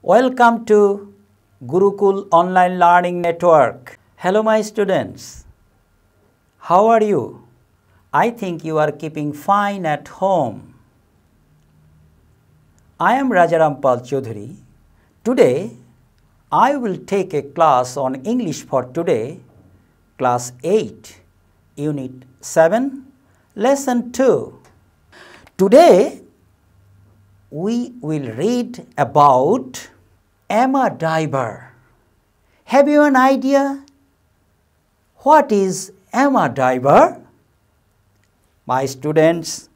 Welcome to Gurukul Online Learning Network. Hello my students. How are you? I think you are keeping fine at home. I am Rajaram Paul Chowdhury. Today, I will take a class on English for today, Class 8, Unit 7, Lesson 2. Today, we will read about Emma Diver. Have you an idea? What is Emma Diver? My students,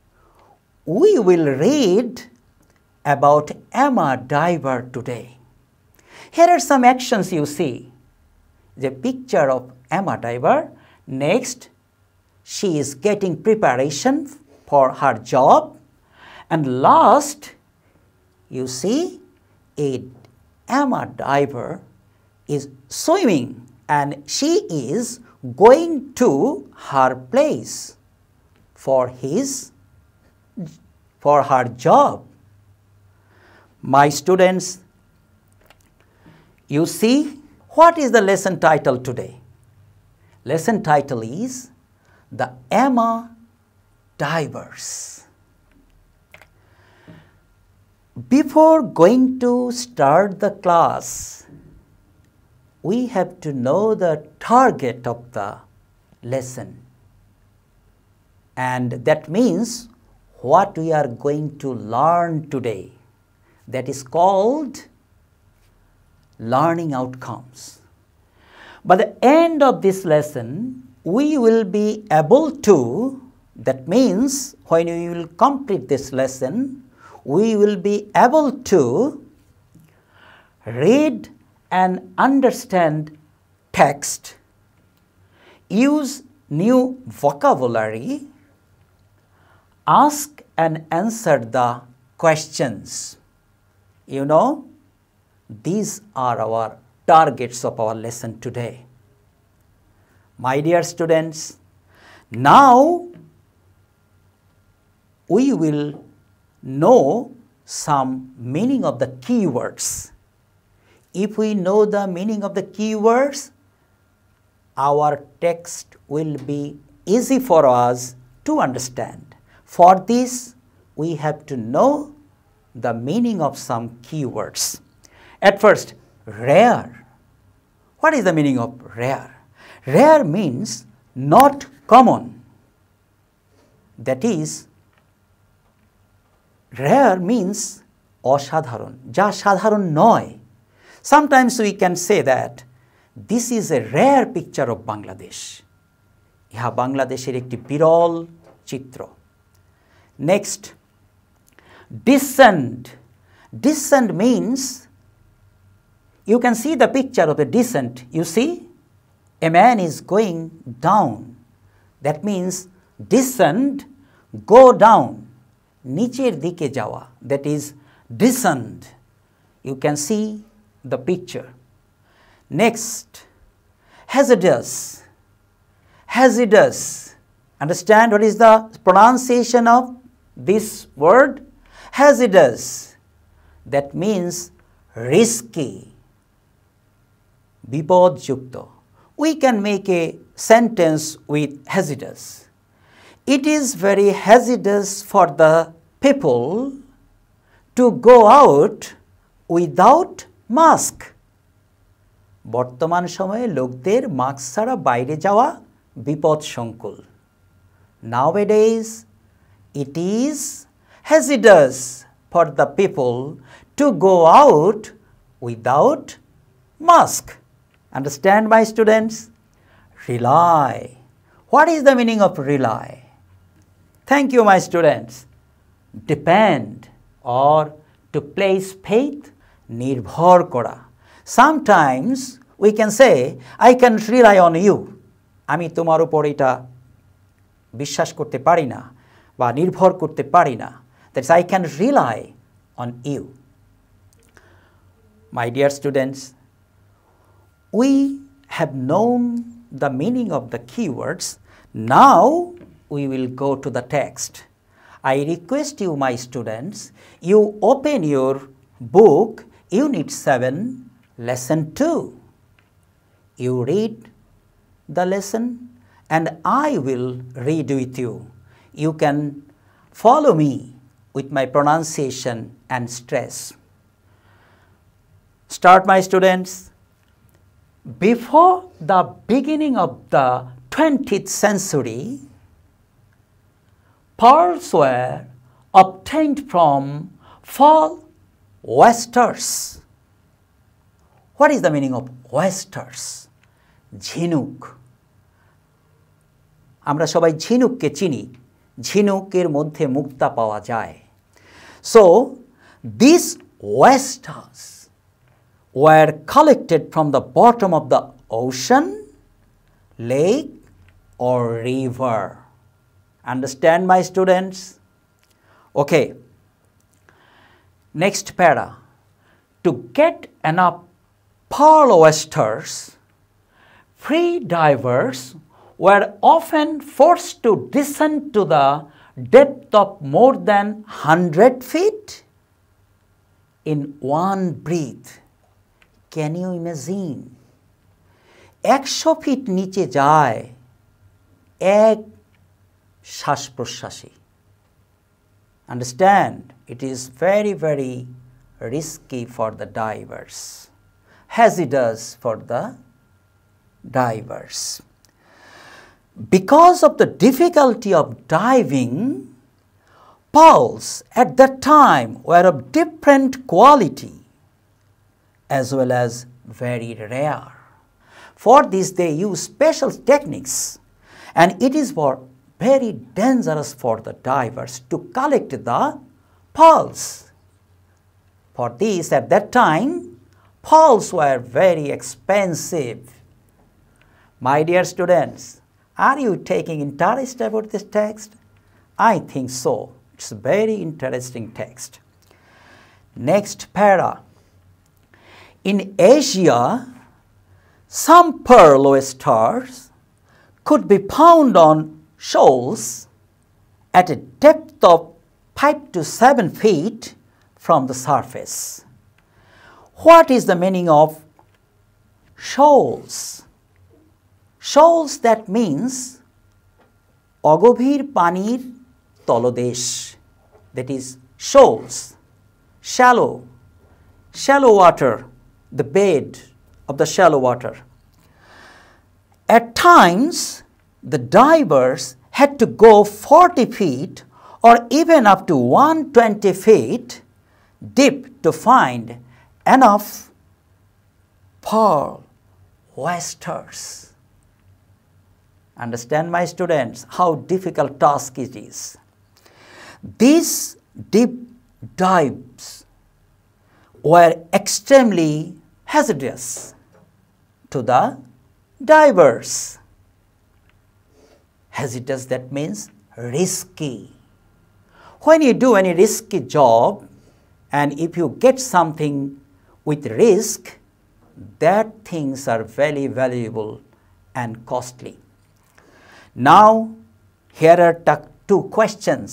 we will read about Emma Diver today. Here are some actions you see. The picture of Emma Diver. Next, she is getting preparation for her job. And last, you see a Emma Diver is swimming and she is going to her place for her job. My students, you see, what is the lesson title today? Lesson title is The Emma Divers. Before going to start the class, we have to know the target of the lesson. And that means what we are going to learn today. That is called learning outcomes. By the end of this lesson, we will be able to, that means when we will complete this lesson, we will be able to read and understand text, use new vocabulary, ask and answer the questions. You know, these are our targets of our lesson today. My dear students, now we will know some meaning of the keywords. If we know the meaning of the keywords, our text will be easy for us to understand. For this, we have to know the meaning of some keywords. At first, rare. What is the meaning of rare? Rare means not common. That is, rare means অসাধারণ, যা সাধারণ নয়. Sometimes we can say that this is a rare picture of Bangladesh. ইহা বাংলাদেশের একটি বিরল চিত্র. Next, descend. Descend means, you can see the picture of the descent. You see, a man is going down. That means descend, go down. নিচের দিকে যাওয়া, that is descend. You can see the picture. Next, hazardous. Hazardous. Understand what is the pronunciation of this word? Hazardous. That means risky. বিপদযুক্ত. We can make a sentence with hazardous. It is very hazardous for the people to go out without mask. বর্তমান সময়ে লোকদের mask ছাড়া বাইরে যাওয়া বিপদসংকুল. Nowadays, it is hazardous for the people to go out without mask. Understand, my students? Rely. What is the meaning of rely? Thank you, my students. Depend or to place faith, নির্ভর করা. Sometimes we can say, I can rely on you. আমি তোমার উপর এটা বিশ্বাস করতে পারি না বা নির্ভর করতে পারি না. That is, I can rely on you. My dear students, we have known the meaning of the keywords. Now, we will go to the text. I request you, my students, you open your book Unit 7, Lesson 2. You read the lesson and I will read with you. You can follow me with my pronunciation and stress. Start, my students. Before the beginning of the 20th century, pearls were obtained from fall oysters. What is the meaning of oysters? ঝিনুক। আমরা সবাই ঝিনুককে চিনি। ঝিনুকের মধ্যে মুক্তা পাওয়া যায়। So, these oysters were collected from the bottom of the ocean, lake or river. Understand, my students? Okay. Next para. To get enough pearl oysters, free divers were often forced to descend to the depth of more than 100 feet in one breath. Can you imagine? 100 feet নিচে যায় এক শ্বাস প্রশ্বাসে। Understand, it is very, very risky for the divers, hazardous for the divers. Because of the difficulty of diving, pearls at that time were of different quality as well as very rare. For this they use special techniques, and it is very dangerous for the divers to collect the pearls. For this, at that time, pearls were very expensive. My dear students, are you taking interest about this text? I think so. It's a very interesting text. Next para. In Asia, some pearl oysters could be found on shoals at a depth of 5 to 7 feet from the surface. What is the meaning of shoals? Shoals, that means অগভীর পানির তলদেশ, that is shoals, shallow water, the bed of the shallow water. At times, the divers had to go 40 feet or even up to 120 feet deep to find enough pearl oysters. Understand, my students, how difficult task it is. These deep dives were extremely hazardous to the divers. Hazardous, that means risky. When you do any risky job, and if you get something with risk, that things are very valuable and costly. Now, here are two questions.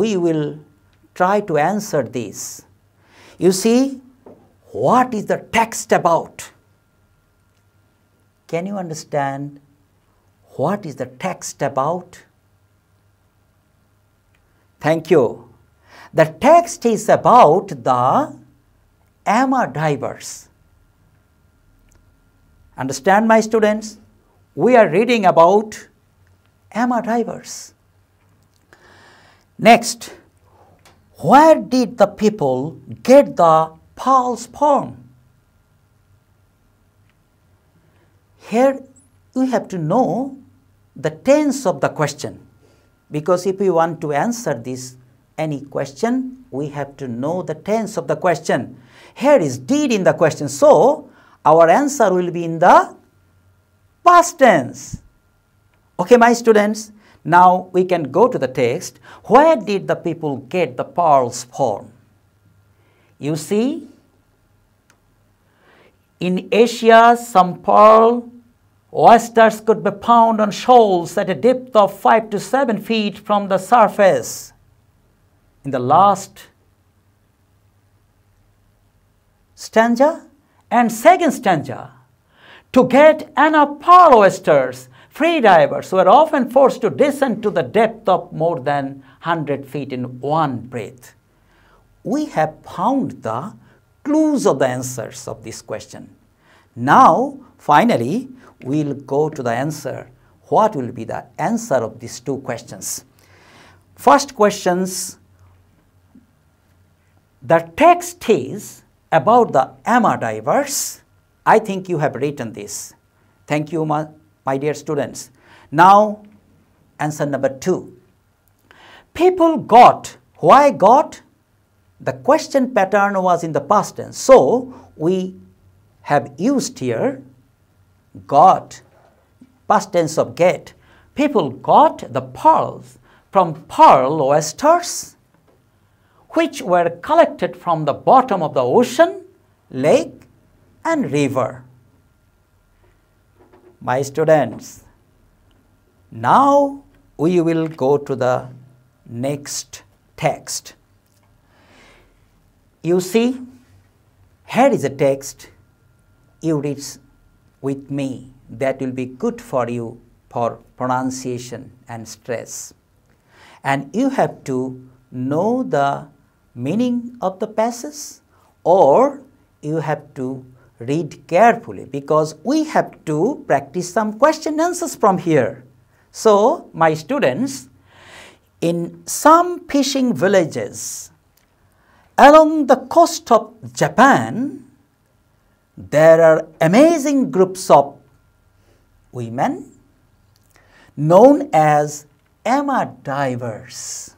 We will try to answer these. You see, what is the text about? Can you understand what is the text about? Thank you. The text is about the amateur divers. Understand, my students? We are reading about amateur divers. Next, where did the people get the pearls from? Here we have to know the tense of the question, because if we want to answer any question, we have to know the tense of the question. Here is did in the question, so our answer will be in the past tense. Okay, my students, now we can go to the text. Where did the people get the pearls from? You see, in Asia, some pearl oysters could be found on shoals at a depth of 5 to 7 feet from the surface. In the last stanza and second stanza. To get enough pearl oysters, free divers were often forced to descend to the depth of more than 100 feet in one breath. We have found the clues of the answers of this question. Now, finally, we'll go to the answer. What will be the answer of these two questions? First questions, the text is about the Emma divers. I think you have written this. Thank you, my dear students. Now, answer number 2. People got. Why got? The question pattern was in the past tense. So, we have used here got, past tense of get. People got the pearls from pearl oysters, which were collected from the bottom of the ocean, lake, and river. My students, now we will go to the next text. You see, here is a text. You read with me. That will be good for you for pronunciation and stress. And you have to know the meaning of the passage, or you have to read carefully, because we have to practice some question answers from here. So, my students, in some fishing villages along the coast of Japan, there are amazing groups of women known as Emma divers.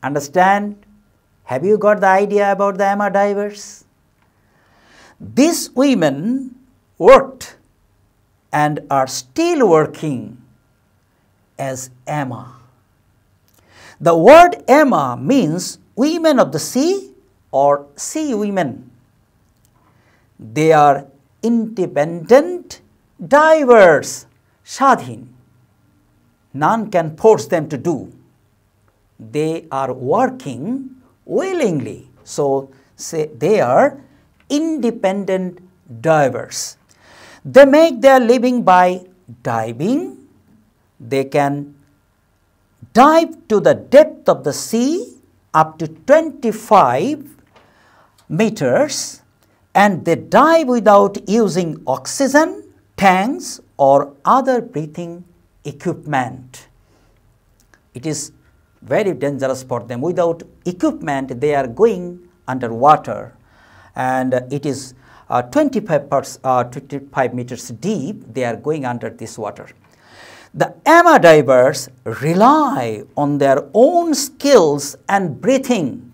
Understand? Have you got the idea about the Emma divers? These women worked and are still working as Emma. The word Emma means women of the sea or sea women. They are independent divers, স্বাধীন. None can force them to do. They are working willingly. So, say they are independent divers. They make their living by diving. They can dive to the depth of the sea up to 25 meters, and they dive without using oxygen tanks or other breathing equipment. It is very dangerous for them. Without equipment, they are going underwater, and it is 25 meters deep. They are going under this water. The Emma divers rely on their own skills and breathing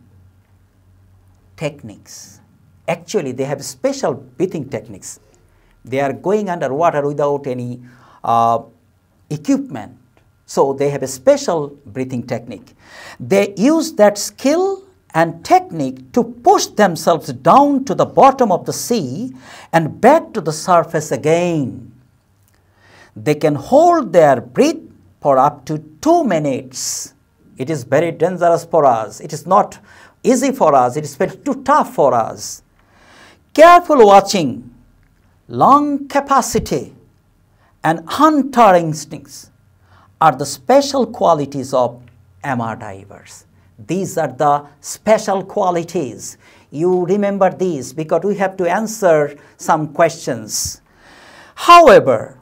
techniques. Actually, they have special breathing techniques. They are going underwater without any equipment. So, they have a special breathing technique. They use that skill and technique to push themselves down to the bottom of the sea and back to the surface again. They can hold their breath for up to 2 minutes. It is very dangerous for us. It is not easy for us. It is very too tough for us. Careful watching, lung capacity, and hunter instincts are the special qualities of Emma divers. These are the special qualities. You remember these because we have to answer some questions. However,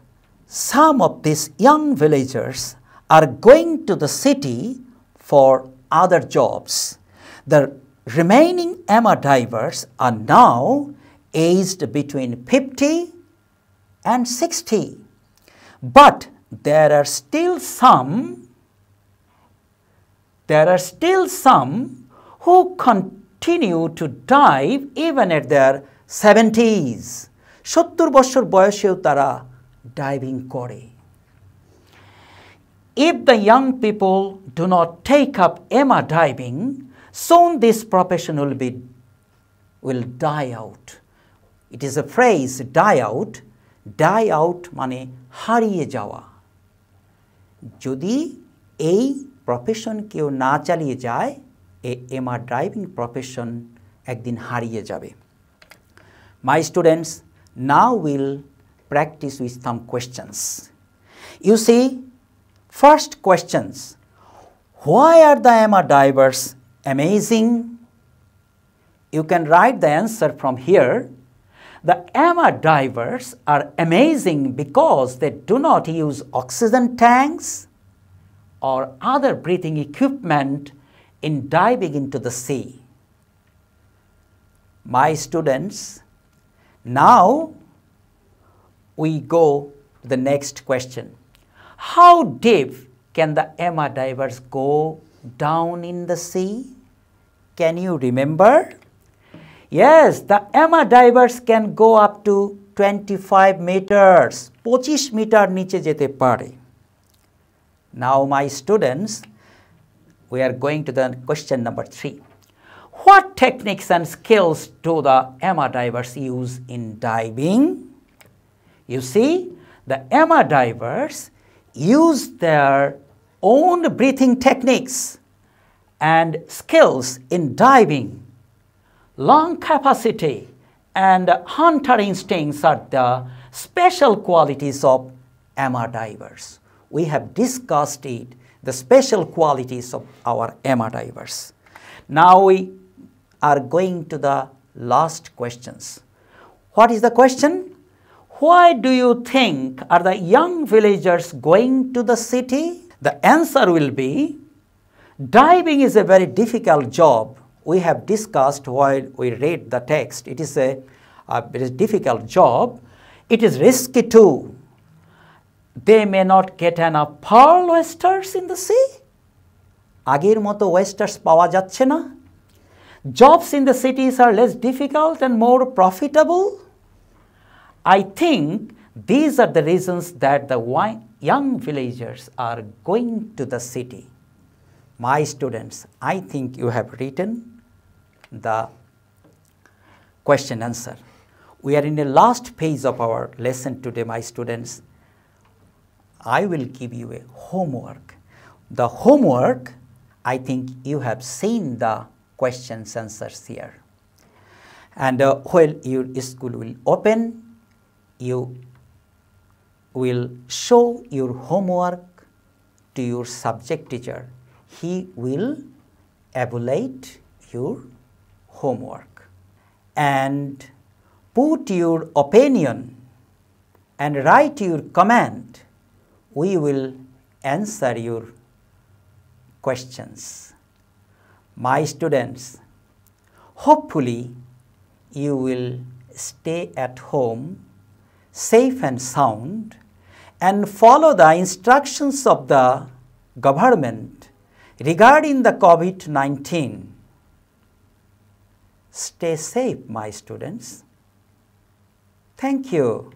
some of these young villagers are going to the city for other jobs. The remaining Emma divers are now aged between 50 and 60. But there are still some who continue to dive even at their 70s. 70 বছর বয়সেও তারা diving করে. If the young people do not take up Emma diving, soon this profession will die out. It is a phrase, die out. Die out মানে হারিয়ে যাওয়া. যদি এই profession কেউ না চালিয়ে যায়, এই এমা ড্রাইভিং প্রফেশন একদিন হারিয়ে যাবে. My students, now we'll practice with some questions. You see, first questions. Why are the Emma divers amazing? You can write the answer from here. The Emma divers are amazing because they do not use oxygen tanks or other breathing equipment in diving into the sea. My students, now we go to the next question. How deep can the Emma divers go down in the sea? Can you remember? Yes, the Emma divers can go up to 25 meters. 25 meter niche jete pare. Now my students, we are going to the question number 3. What techniques and skills do the Emma divers use in diving? You see, the Emma divers use their own breathing techniques and skills in diving. Lung capacity and hunter instincts are the special qualities of Emma divers. We have discussed it, the special qualities of our Emma divers. Now we are going to the last questions. What is the question? Why do you think are the young villagers going to the city? The answer will be, diving is a very difficult job. We have discussed while we read the text. It is a very difficult job. It is risky too. They may not get enough pearl oysters in the sea. Agir moto oysters pawa jacche na. Jobs in the cities are less difficult and more profitable. I think these are the reasons that the young villagers are going to the city. My students, I think you have written the question answer. We are in the last page of our lesson today, my students. I will give you a homework. The homework, I think you have seen the questions answers here. And when your school will open, you will show your homework to your subject teacher. He will evaluate your homework and put your opinion and write your comment. We will answer your questions. My students, hopefully you will stay at home safe and sound and follow the instructions of the government regarding the COVID-19. Stay safe, my students. Thank you.